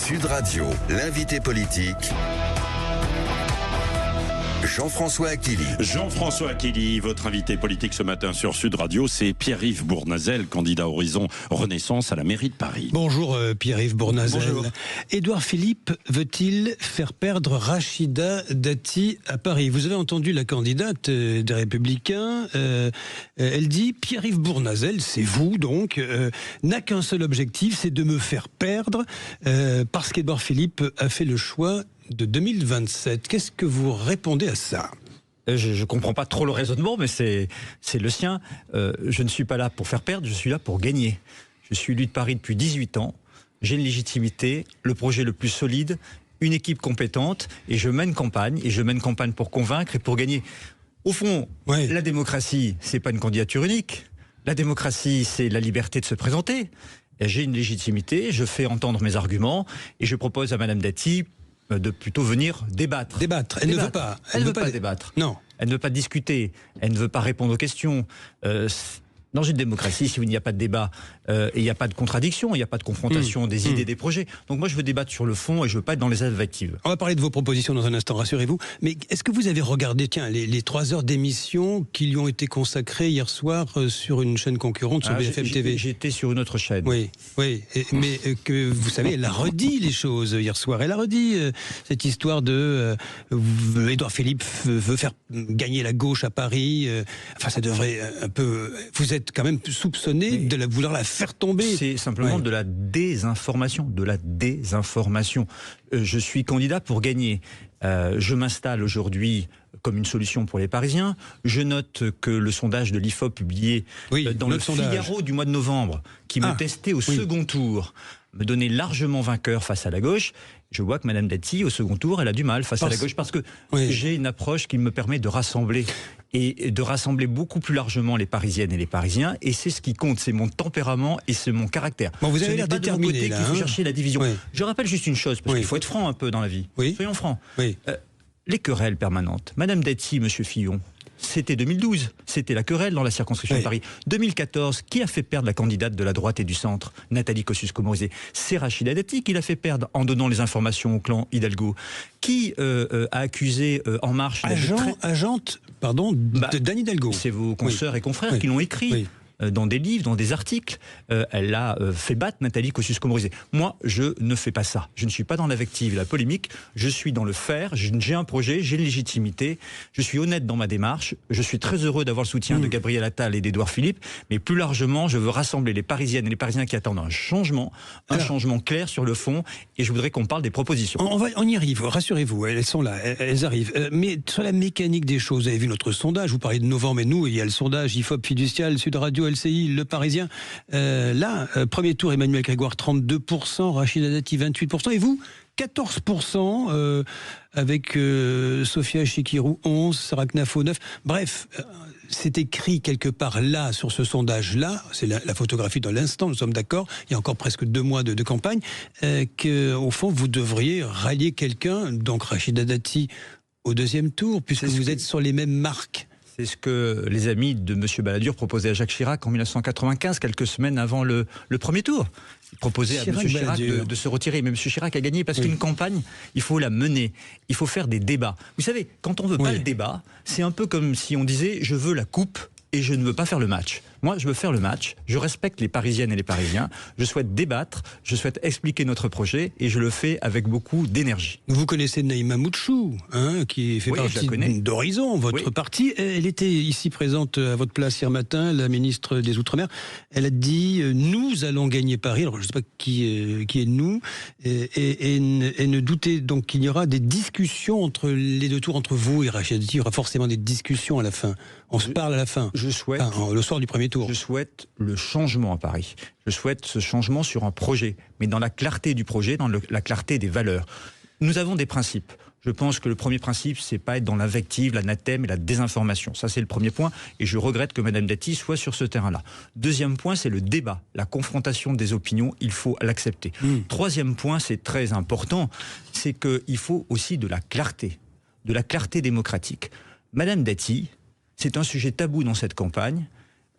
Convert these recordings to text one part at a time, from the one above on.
Sud Radio, l'invité politique, Jean-François Aquili. Jean-François Aquili, votre invité politique ce matin sur Sud Radio, c'est Pierre-Yves Bournazel, candidat Horizon Renaissance à la mairie de Paris. Bonjour Pierre-Yves Bournazel. Bonjour. Édouard Philippe veut-il faire perdre Rachida Dati à Paris? Vous avez entendu la candidate des Républicains. Elle dit Pierre-Yves Bournazel, c'est vous donc, n'a qu'un seul objectif, c'est de me faire perdre parce qu'Édouard Philippe a fait le choix de 2027. Qu'est-ce que vous répondez à ça? Je ne comprends pas trop le raisonnement, mais c'est le sien. Je ne suis pas là pour faire perdre, je suis là pour gagner. Je suis élu de Paris depuis 18 ans. J'ai une légitimité, le projet le plus solide, une équipe compétente, et je mène campagne. Et je mène campagne pour convaincre et pour gagner. Au fond, La démocratie, c'est pas une candidature unique. La démocratie, c'est la liberté de se présenter. J'ai une légitimité, je fais entendre mes arguments, et je propose à Madame Dati de plutôt venir débattre. Débattre. Elle ne veut pas. Elle ne veut pas débattre. Non. Elle ne veut pas discuter. Elle ne veut pas répondre aux questions. Dans une démocratie, si il n'y a pas de débat, et il n'y a pas de contradiction, il n'y a pas de confrontation des idées, des projets. Donc moi, je veux débattre sur le fond et je ne veux pas être dans les invectives. On va parler de vos propositions dans un instant, rassurez-vous. Mais est-ce que vous avez regardé, les 3 heures d'émission qui lui ont été consacrées hier soir sur une chaîne concurrente sur BFM TV? J'étais sur une autre chaîne. Oui. Mais que vous savez, elle a redit les choses hier soir. Elle a redit cette histoire de Édouard Philippe veut faire gagner la gauche à Paris. Enfin, ça devrait un peu. Vous êtes quand même soupçonné de vouloir la faire tomber. C'est simplement de la désinformation. Je suis candidat pour gagner. Je m'installe aujourd'hui comme une solution pour les Parisiens. Je note que le sondage de l'IFOP publié dans le Figaro du mois de novembre, qui me testait au second tour, me donnait largement vainqueur face à la gauche. Je vois que Madame Dati, au second tour, elle a du mal face à la gauche parce que j'ai une approche qui me permet de rassembler et de rassembler beaucoup plus largement les Parisiennes et les Parisiens. Et c'est ce qui compte, c'est mon tempérament et c'est mon caractère. Bon, vous avez l'air déterminé là. Il faut chercher la division. Je rappelle juste une chose, parce qu'il faut être franc un peu dans la vie. Soyons francs. Les querelles permanentes. Madame Dati, Monsieur Fillon, c'était 2012. C'était la querelle dans la circonscription de Paris. 2014, qui a fait perdre la candidate de la droite et du centre, Nathalie Kosciusko-Morizet? C'est Rachida Dati qui l'a fait perdre en donnant les informations au clan Hidalgo. Qui a accusé En Marche... Agente d'Anne Hidalgo. C'est vos consoeurs et confrères qui l'ont écrit. Dans des livres, dans des articles, elle a fait battre Nathalie Kosciusko-Morizet. Moi, je ne fais pas ça. Je ne suis pas dans l'invective et la polémique. Je suis dans le faire. J'ai un projet, j'ai une légitimité. Je suis honnête dans ma démarche. Je suis très heureux d'avoir le soutien de Gabriel Attal et d'Édouard Philippe. Mais plus largement, je veux rassembler les Parisiennes et les Parisiens qui attendent un changement clair sur le fond. Et je voudrais qu'on parle des propositions. On y arrive, rassurez-vous. Elles sont là, elles arrivent. Mais sur la mécanique des choses, vous avez vu notre sondage. Vous parlez de novembre et nous, il y a le sondage IFOP Fiducial, Sud Radio, LCI, Le Parisien. Premier tour, Emmanuel Grégoire, 32%, Rachida Dati, 28%, et vous, 14%, avec Sophia Chikirou, 11%, Sarah Knafo, 9%. Bref, c'est écrit quelque part là, sur ce sondage-là, c'est la photographie de l'instant, nous sommes d'accord, il y a encore presque 2 mois de campagne, qu'au fond, vous devriez rallier quelqu'un, donc Rachida Dati, au 2e tour, puisque vous êtes sur les mêmes marques. C'est ce que les amis de M. Balladur proposaient à Jacques Chirac en 1995, quelques semaines avant le premier tour. Ils proposaient à M. Chirac de se retirer. Mais M. Chirac a gagné parce qu'une campagne, il faut la mener. Il faut faire des débats. Vous savez, quand on ne veut pas le débat, c'est un peu comme si on disait « je veux la coupe ». Et je ne veux pas faire le match. Moi, je veux faire le match. Je respecte les Parisiennes et les Parisiens. Je souhaite débattre. Je souhaite expliquer notre projet. Et je le fais avec beaucoup d'énergie. Vous connaissez Naïma Moutchou, qui fait partie d'Horizon, votre parti. Elle était ici présente à votre place hier matin, la ministre des Outre-mer. Elle a dit « Nous allons gagner Paris ». Alors, je ne sais pas qui est nous. Et ne doutez donc qu'il y aura des discussions entre les 2 tours, entre vous et Rachida Dati. Il y aura forcément des discussions à la fin. On se parle à la fin. Je souhaite, le soir du premier tour. Je souhaite le changement à Paris. Je souhaite ce changement sur un projet, mais dans la clarté du projet, dans la clarté des valeurs. Nous avons des principes. Je pense que le premier principe, c'est pas être dans l'invective, l'anathème et la désinformation. Ça, c'est le premier point. Et je regrette que Mme Dati soit sur ce terrain-là. 2e point, c'est le débat, la confrontation des opinions. Il faut l'accepter. 3e point, c'est très important, c'est qu'il faut aussi de la clarté démocratique. Mme Dati, c'est un sujet tabou dans cette campagne.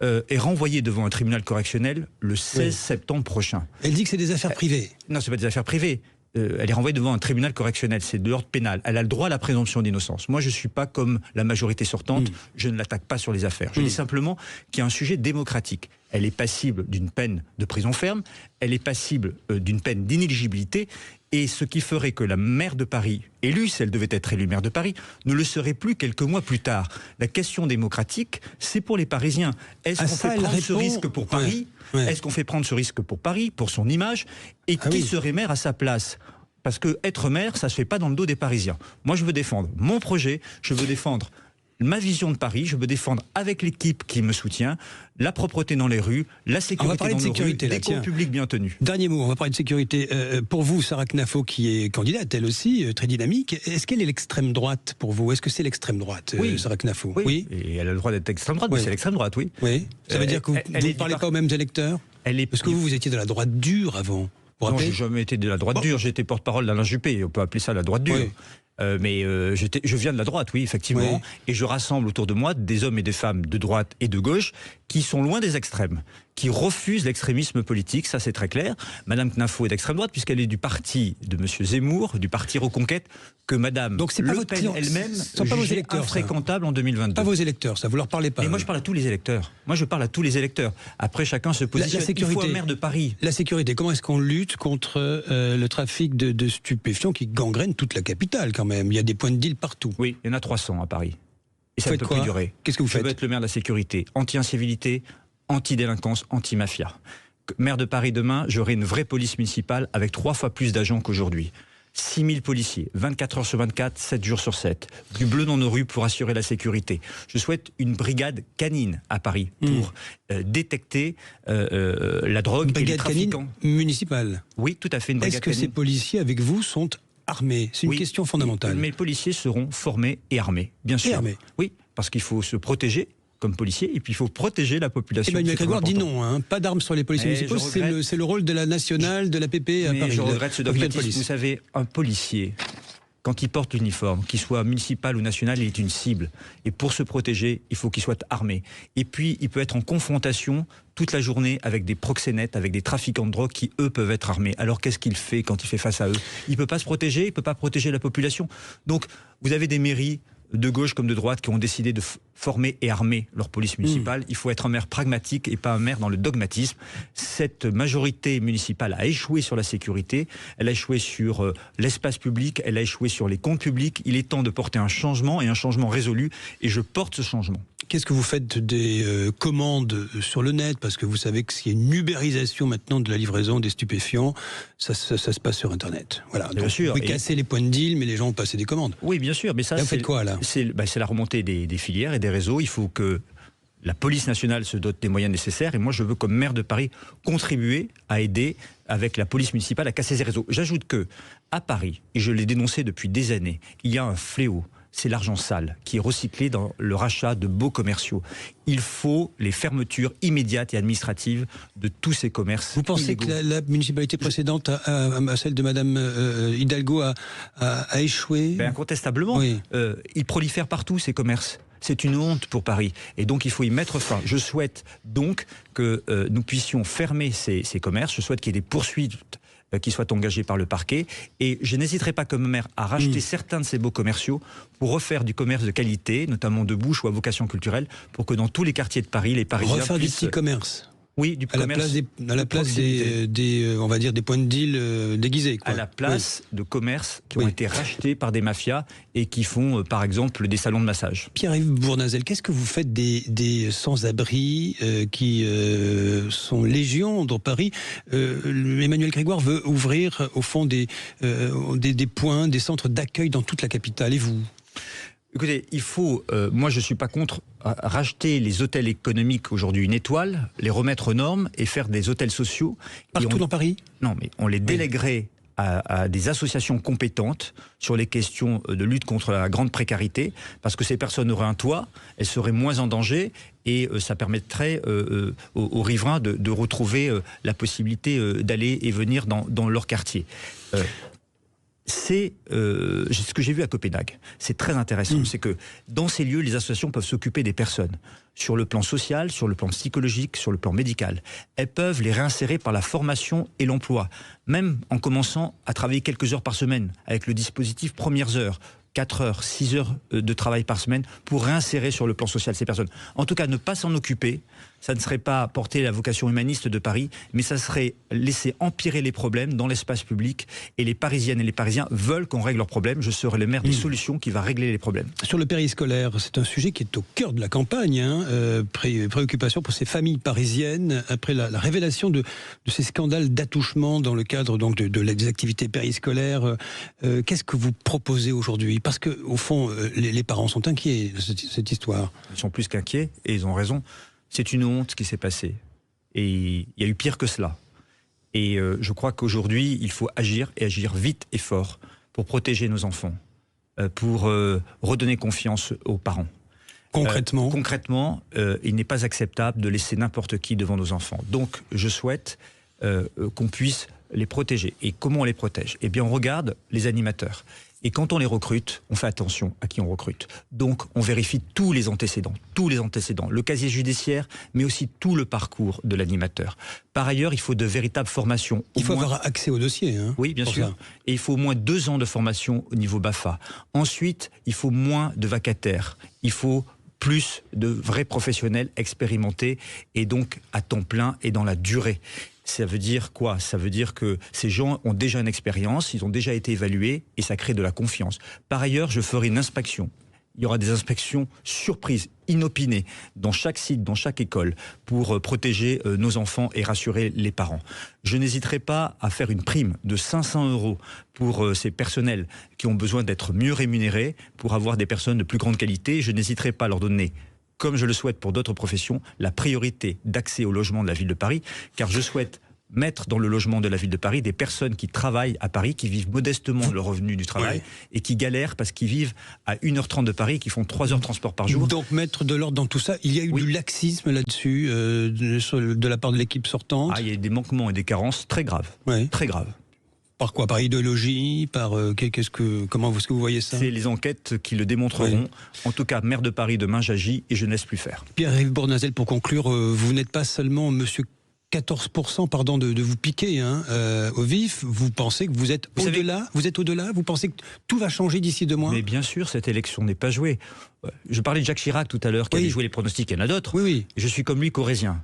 est renvoyée devant un tribunal correctionnel le 16 septembre prochain. Elle dit que c'est des affaires privées. Non, c'est pas des affaires privées. elle est renvoyée devant un tribunal correctionnel, c'est de l'ordre pénal. Elle a le droit à la présomption d'innocence. Moi, je ne suis pas comme la majorité sortante, je ne l'attaque pas sur les affaires. Je dis simplement qu'il y a un sujet démocratique. Elle est passible d'une peine de prison ferme, elle est passible d'une peine d'inéligibilité, et ce qui ferait que la maire de Paris, élue, si elle devait être élue maire de Paris, ne le serait plus quelques mois plus tard. La question démocratique, c'est pour les Parisiens. Est-ce qu'on fait prendre ce risque pour Paris ? Est-ce qu'on fait prendre ce risque pour Paris, pour son image ? Et qui serait maire à sa place ? Parce que être maire, ça ne se fait pas dans le dos des Parisiens. Moi, je veux défendre mon projet, je veux défendre ma vision de Paris, je veux défendre avec l'équipe qui me soutient la propreté dans les rues, la sécurité dans nos rues, des cours publics bien tenus. Dernier mot, on va parler de sécurité. Pour vous, Sarah Knafo, qui est candidate, elle aussi, très dynamique, est-ce qu'elle est l'extrême droite pour vous ? Est-ce que c'est l'extrême droite, Sarah Knafo ? Oui. Et elle a le droit d'être extrême droite, mais c'est l'extrême droite, oui. Ça veut dire que vous ne parlez pas aux mêmes électeurs ? Parce que vous étiez de la droite dure avant. Non, j'ai jamais été de la droite dure, j'étais porte-parole d'Alain Juppé, on peut appeler ça la droite dure. Mais je viens de la droite, oui, effectivement, et je rassemble autour de moi des hommes et des femmes de droite et de gauche qui sont loin des extrêmes, qui refusent l'extrémisme politique, ça c'est très clair. Madame Knafo est d'extrême droite puisqu'elle est du parti de Monsieur Zemmour, du parti Reconquête, que Madame Le Pen elle-même jugeait infréquentable en 2022. Pas vos électeurs, ça, vous leur parlez pas. Et moi je parle à tous les électeurs. Moi je parle à tous les électeurs. Après chacun se positionne. Il faut un maire de Paris. La sécurité, comment est-ce qu'on lutte contre le trafic de stupéfiants qui gangrène toute la capitale quand même ? Il y a des points de deal partout. Oui, il y en a 300 à Paris. Et ça ne peut plus durer. Qu'est-ce que vous faites ? Je veux être le maire de la sécurité, anti-incivilité, anti-délinquance, anti-mafia. Maire de Paris demain, j'aurai une vraie police municipale avec 3 fois plus d'agents qu'aujourd'hui. 6 000 policiers, 24 heures sur 24, 7 jours sur 7. Du bleu dans nos rues pour assurer la sécurité. Je souhaite une brigade canine à Paris pour détecter la drogue et les trafiquants. Municipale. Oui, tout à fait, une brigade canine. Est-ce que ces policiers avec vous sont armés ? C'est une question fondamentale. Mes policiers seront formés et armés, bien sûr. Oui, parce qu'il faut se protéger comme policier, et puis il faut protéger la population. Emmanuel Grégoire dit non, pas d'armes sur les policiers municipaux, c'est le rôle de la nationale, de la PP à Paris. Je regrette ce dogmatisme. Vous savez, un policier, quand il porte l'uniforme, qu'il soit municipal ou national, il est une cible. Et pour se protéger, il faut qu'il soit armé. Et puis, il peut être en confrontation toute la journée avec des proxénètes, avec des trafiquants de drogue qui, eux, peuvent être armés. Alors, qu'est-ce qu'il fait quand il fait face à eux ? Il ne peut pas se protéger, il ne peut pas protéger la population. Donc, vous avez des mairies de gauche comme de droite qui ont décidé de former et armer leur police municipale. Il faut être un maire pragmatique et pas un maire dans le dogmatisme. Cette majorité municipale a échoué sur la sécurité, elle a échoué sur l'espace public, elle a échoué sur les comptes publics. Il est temps de porter un changement, et un changement résolu, et je porte ce changement. Qu'est-ce que vous faites des commandes sur le net ? Parce que vous savez qu'il y a une ubérisation maintenant de la livraison des stupéfiants. Ça se passe sur Internet. Voilà. Bien sûr. Vous pouvez casser les points de deal, mais les gens ont passé des commandes. Oui, bien sûr. Mais ça, vous faites quoi, là ? C'est la remontée des filières et des réseaux. Il faut que la police nationale se dote des moyens nécessaires. Et moi, je veux, comme maire de Paris, contribuer à aider avec la police municipale à casser ces réseaux. J'ajoute que, à Paris, et je l'ai dénoncé depuis des années, il y a un fléau. C'est l'argent sale qui est recyclé dans le rachat de beaux commerciaux. Il faut les fermetures immédiates et administratives de tous ces commerces. Vous pensez illégaux. que la municipalité précédente, à celle de Madame Hidalgo, a échoué ? Incontestablement. Oui. Ils prolifèrent partout, ces commerces. C'est une honte pour Paris. Et donc, il faut y mettre fin. Je souhaite donc que nous puissions fermer ces commerces. Je souhaite qu'il y ait des poursuites qui soient engagés par le parquet. Et je n'hésiterai pas comme maire à racheter certains de ces beaux commerciaux pour refaire du commerce de qualité, notamment de bouche ou à vocation culturelle, pour que dans tous les quartiers de Paris, les Parisiens refaire puissent... du petit commerce. Oui, du commerce. À la place des on va dire, des points de deal déguisés. Quoi. À la place de commerces qui ont été rachetés par des mafias et qui font, par exemple, des salons de massage. Pierre-Yves Bournazel, qu'est-ce que vous faites des sans-abri qui sont légion dans Paris ? Emmanuel Grégoire veut ouvrir, au fond, des points, des centres d'accueil dans toute la capitale. Et vous ? Écoutez, il faut, moi je ne suis pas contre racheter les hôtels économiques aujourd'hui une étoile, les remettre aux normes et faire des hôtels sociaux. Partout dans Paris ? Non, mais on les déléguerait à des associations compétentes sur les questions de lutte contre la grande précarité, parce que ces personnes auraient un toit, elles seraient moins en danger et ça permettrait aux riverains de retrouver la possibilité d'aller et venir dans leur quartier. c'est ce que j'ai vu à Copenhague. C'est très intéressant. C'est que dans ces lieux, les associations peuvent s'occuper des personnes sur le plan social, sur le plan psychologique, sur le plan médical. Elles peuvent les réinsérer par la formation et l'emploi, même en commençant à travailler quelques heures par semaine avec le dispositif Premières Heures. 4 heures, 6 heures de travail par semaine pour réinsérer sur le plan social ces personnes. En tout cas, ne pas s'en occuper, ça ne serait pas porter la vocation humaniste de Paris, mais ça serait laisser empirer les problèmes dans l'espace public. Et les Parisiennes et les Parisiens veulent qu'on règle leurs problèmes. Je serai le maire des solutions qui va régler les problèmes. Sur le périscolaire, c'est un sujet qui est au cœur de la campagne. Préoccupation pour ces familles parisiennes après la révélation de ces scandales d'attouchement dans le cadre donc, des activités périscolaires. Qu'est-ce que vous proposez aujourd'hui ? Parce que au fond, les parents sont inquiets de cette histoire. Ils sont plus qu'inquiets et ils ont raison. C'est une honte ce qui s'est passé. Et il y a eu pire que cela. Et je crois qu'aujourd'hui, il faut agir et agir vite et fort pour protéger nos enfants, pour redonner confiance aux parents. Concrètement, il n'est pas acceptable de laisser n'importe qui devant nos enfants. Donc, je souhaite qu'on puisse les protéger. Et comment on les protège ? Eh bien, on regarde les animateurs. Et quand on les recrute, on fait attention à qui on recrute. Donc, on vérifie tous les antécédents, le casier judiciaire, mais aussi tout le parcours de l'animateur. Par ailleurs, il faut de véritables formations. Il faut avoir accès au dossier. Oui, bien sûr. Et il faut au moins 2 ans de formation au niveau BAFA. Ensuite, il faut moins de vacataires. Il faut plus de vrais professionnels expérimentés et donc à temps plein et dans la durée. Ça veut dire quoi ? Ça veut dire que ces gens ont déjà une expérience, ils ont déjà été évalués et ça crée de la confiance. Par ailleurs, je ferai une inspection. Il y aura des inspections surprises, inopinées, dans chaque site, dans chaque école, pour protéger nos enfants et rassurer les parents. Je n'hésiterai pas à faire une prime de 500 € pour ces personnels qui ont besoin d'être mieux rémunérés, pour avoir des personnes de plus grande qualité. Je n'hésiterai pas à leur donner, comme je le souhaite pour d'autres professions, la priorité d'accès au logement de la ville de Paris, car je souhaite mettre dans le logement de la ville de Paris des personnes qui travaillent à Paris, qui vivent modestement le revenu du travail et qui galèrent parce qu'ils vivent à 1h30 de Paris, qui font 3 heures de transport par jour. Donc mettre de l'ordre dans tout ça, il y a eu du laxisme là-dessus de la part de l'équipe sortante. Il y a eu des manquements et des carences très graves. Très graves. Par quoi ? Par idéologie ? Comment est-ce que vous voyez ça ? C'est les enquêtes qui le démontreront. En tout cas, maire de Paris, demain j'agis et je ne laisse plus faire. Pierre-Yves Bournazel, pour conclure, vous n'êtes pas seulement monsieur 14%, pardon, de vous piquer au vif. Vous pensez que vous êtes au-delà ? Vous êtes au-delà ? Vous pensez que tout va changer d'ici 2 mois ? Mais bien sûr, cette élection n'est pas jouée. Je parlais de Jacques Chirac tout à l'heure, qui avait joué les pronostics, il y en a d'autres. Oui. Je suis comme lui, corrézien.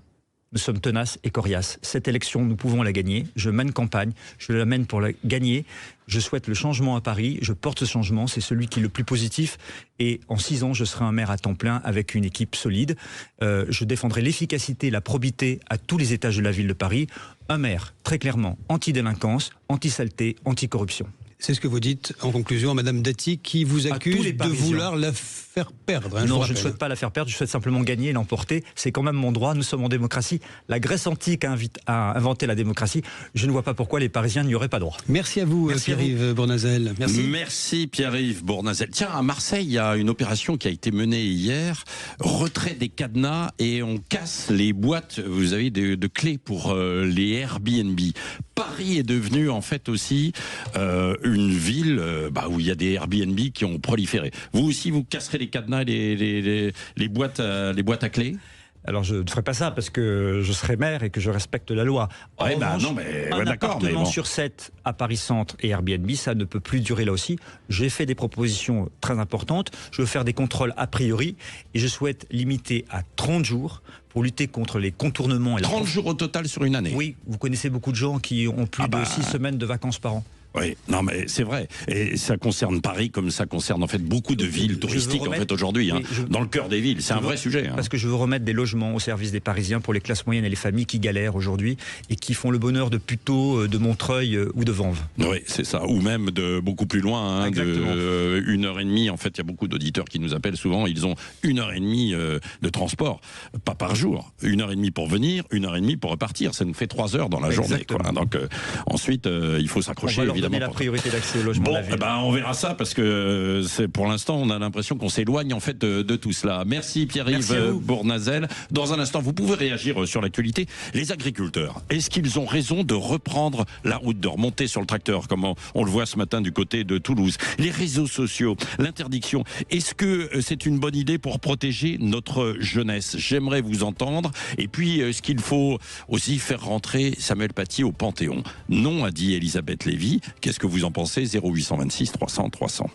Nous sommes tenaces et coriaces. Cette élection, nous pouvons la gagner. Je mène campagne, je la mène pour la gagner. Je souhaite le changement à Paris, je porte ce changement, c'est celui qui est le plus positif. Et en 6 ans, je serai un maire à temps plein avec une équipe solide. Je défendrai l'efficacité, la probité à tous les étages de la ville de Paris. Un maire, très clairement, anti-délinquance, anti-saleté, anti-corruption. C'est ce que vous dites en conclusion à Madame Dati, qui vous accuse de vouloir la faire perdre. Non, je ne souhaite pas la faire perdre, je souhaite simplement gagner et l'emporter. C'est quand même mon droit, nous sommes en démocratie. La Grèce antique a inventé la démocratie. Je ne vois pas pourquoi les Parisiens n'y auraient pas droit. Merci à vous, Pierre-Yves Bournazel. Merci Pierre-Yves Bournazel. Tiens, à Marseille, il y a une opération qui a été menée hier. Retrait des cadenas et on casse les boîtes, vous avez de clés pour les Airbnb. Paris est devenu en fait aussi une ville où il y a des Airbnb qui ont proliféré. Vous aussi, vous casserez les cadenas et les boîtes à clés ? Alors je ne ferai pas ça parce que je serai maire et que je respecte la loi. Un appartement sur 7 à Paris Centre et Airbnb, ça ne peut plus durer là aussi. J'ai fait des propositions très importantes. Je veux faire des contrôles a priori et je souhaite limiter à 30 jours pour lutter contre les contournements. 30 jours au total sur une année ? Oui, vous connaissez beaucoup de gens qui ont plus de 6 semaines de vacances par an. Oui, non mais c'est vrai. Et ça concerne Paris comme ça concerne en fait beaucoup de villes touristiques en fait aujourd'hui, dans le cœur des villes. C'est un vrai sujet. Parce que je veux remettre des logements au service des Parisiens pour les classes moyennes et les familles qui galèrent aujourd'hui et qui font le bonheur de Puteaux, de Montreuil ou de Vanves. Oui, c'est ça. Ou même de beaucoup plus loin, de 1h30. En fait, il y a beaucoup d'auditeurs qui nous appellent souvent. Ils ont 1h30 de transport, pas par jour. jours. 1h30 pour venir, 1h30 pour repartir. Ça nous fait 3 heures dans la journée. Quoi. Donc ensuite, il faut s'accrocher, on va leur évidemment. donner la priorité d'accès au logement de la ville. On verra ça parce que pour l'instant, on a l'impression qu'on s'éloigne en fait de tout cela. Merci Pierre-Yves Bournazel. Dans un instant, vous pouvez réagir sur l'actualité. Les agriculteurs, est-ce qu'ils ont raison de reprendre la route, de remonter sur le tracteur, comme on le voit ce matin du côté de Toulouse? Les réseaux sociaux, l'interdiction, est-ce que c'est une bonne idée pour protéger notre jeunesse? J'aimerais vous entendre. Et puis, est-ce qu'il faut aussi faire rentrer Samuel Paty au Panthéon? Non, a dit Elisabeth Lévy. Qu'est-ce que vous en pensez? 0826 300 300.